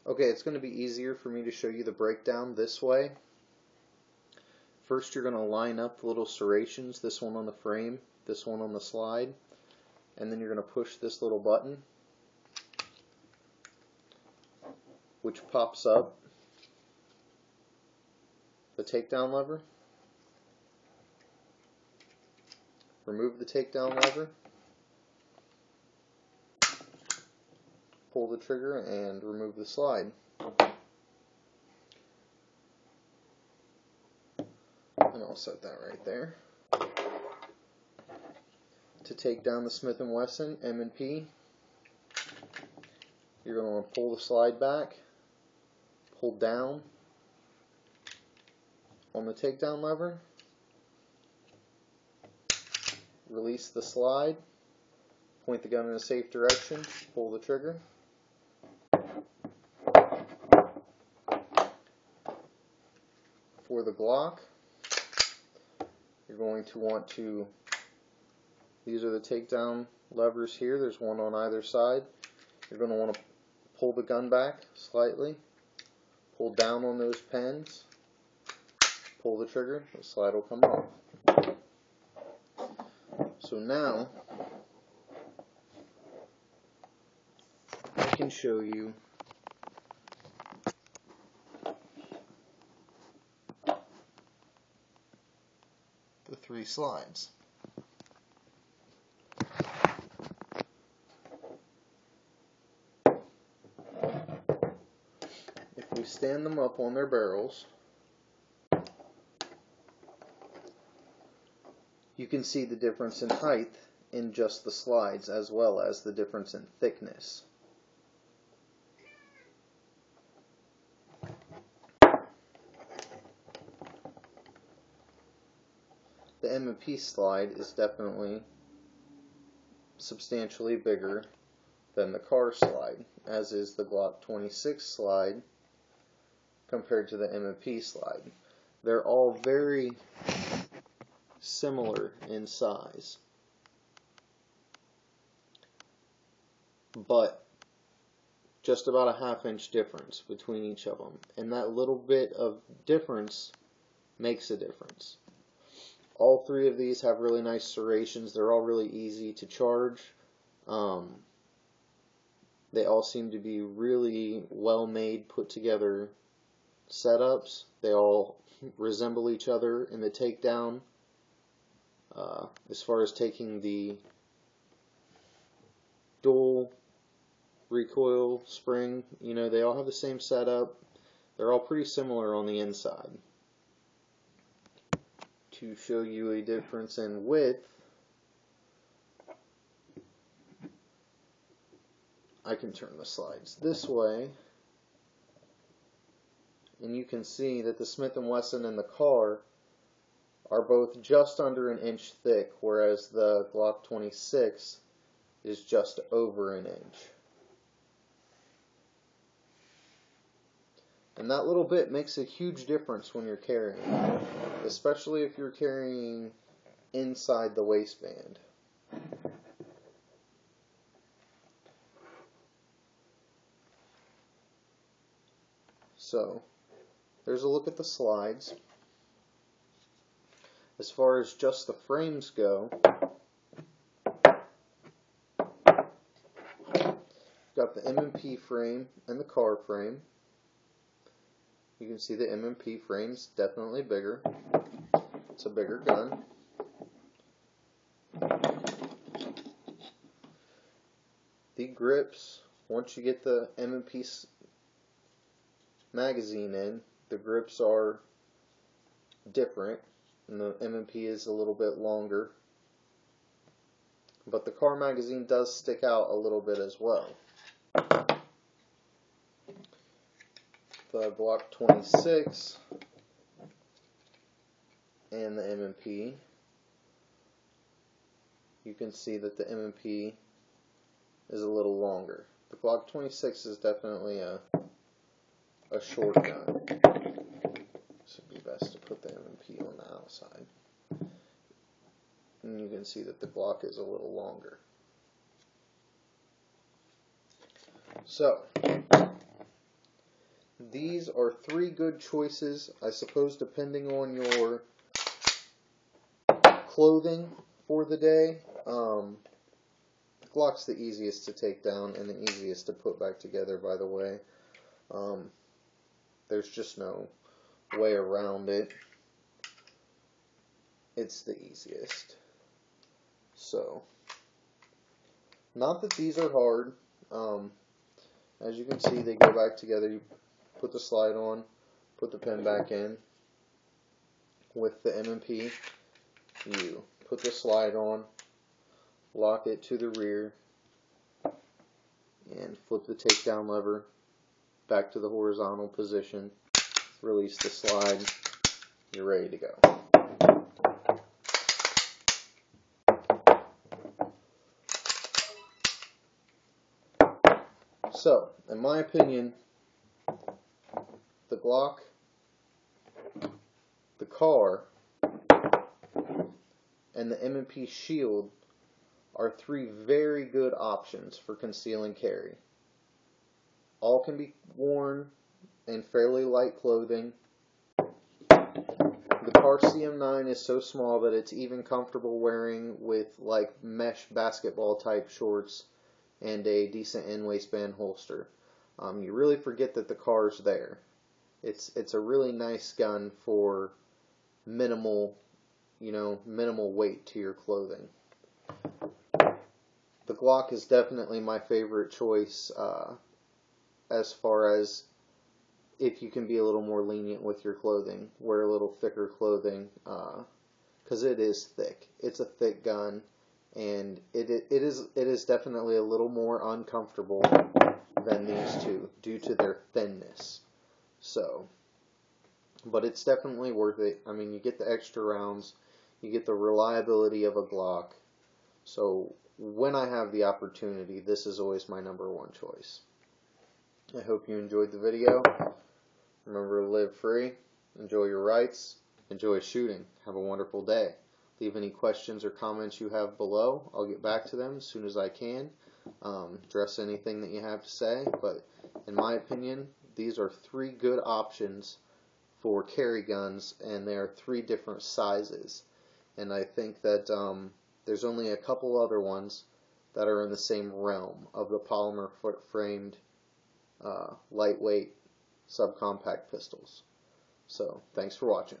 Okay, it's going to be easier for me to show you the breakdown this way. First, you're going to line up the little serrations, this one on the frame, this one on the slide, and then you're going to push this little button, which pops up the takedown lever. Remove the takedown lever, pull the trigger, and remove the slide. And I'll set that right there. To take down the Smith & Wesson M&P, you're going to want to pull the slide back, pull down on the takedown lever, release the slide, point the gun in a safe direction, pull the trigger. For the Glock, you're going to want to, these are the takedown levers here, there's one on either side. You're going to want to pull the gun back slightly, pull down on those pins, pull the trigger, the slide will come off. So now, I can show you the 3 slides. If we stand them up on their barrels, you can see the difference in height in just the slides as well as the difference in thickness. The M&P slide is definitely substantially bigger than the Kahr slide, as is the Glock 26 slide compared to the M&P slide. They're all very similar in size, but just about a ½ inch difference between each of them, and that little bit of difference makes a difference. All 3 of these have really nice serrations. They're all really easy to charge. They all seem to be really well made, put together setups. They all resemble each other in the takedown. As far as taking the dual recoil spring, you know, they all have the same setup. They're all pretty similar on the inside. To show you a difference in width, I can turn the slides this way, and you can see that the Smith & Wesson and the Kahr are both just under 1 inch thick, whereas the Glock 26 is just over 1 inch. And that little bit makes a huge difference when you're carrying, especially if you're carrying inside the waistband. So, there's a look at the slides. As far as just the frames go, you've got the M&P frame and the Kahr frame. You can see the M&P frame's definitely bigger. It's a bigger gun. The grips, once you get the M&P magazine in, the grips are different, and the M&P is a little bit longer. But the Kahr magazine does stick out a little bit as well. The Glock 26 and the M&P, you can see that the M&P is a little longer. The Glock 26 is definitely a short gun, so it'd be best to put the M&P on the outside. And you can see that the Glock is a little longer. So, these are three good choices, I suppose, depending on your clothing for the day. The Glock's the easiest to take down and the easiest to put back together, by the way. There's just no way around it. It's the easiest. So, not that these are hard. As you can see, they go back together. You put the slide on, put the pin back in. With the M&P, you put the slide on, lock it to the rear, and flip the takedown lever back to the horizontal position. Release the slide. You're ready to go. So, in my opinion, the Glock, the Kahr, and the M&P Shield are three very good options for conceal and carry. All can be worn in fairly light clothing. The Kahr cm9 is so small that it's even comfortable wearing with like mesh basketball type shorts and a decent in-waistband holster. You really forget that the Kahr's there. It's a really nice gun for minimal weight to your clothing. The Glock is definitely my favorite choice as far as if you can be a little more lenient with your clothing. Wear a little thicker clothing because it is thick. It's a thick gun, and it is definitely a little more uncomfortable than these two due to their thinness. So, but it's definitely worth it. I mean, you get the extra rounds, you get the reliability of a Glock. So when I have the opportunity, this is always my #1 choice. I hope you enjoyed the video. Remember to live free, enjoy your rights, enjoy shooting. Have a wonderful day. Leave any questions or comments you have below. I'll get back to them as soon as I can. Address anything that you have to say. But in my opinion, these are three good options for carry guns, and they are three different sizes. And I think that there's only a couple other ones that are in the same realm of the polymer framed lightweight subcompact pistols. So thanks for watching.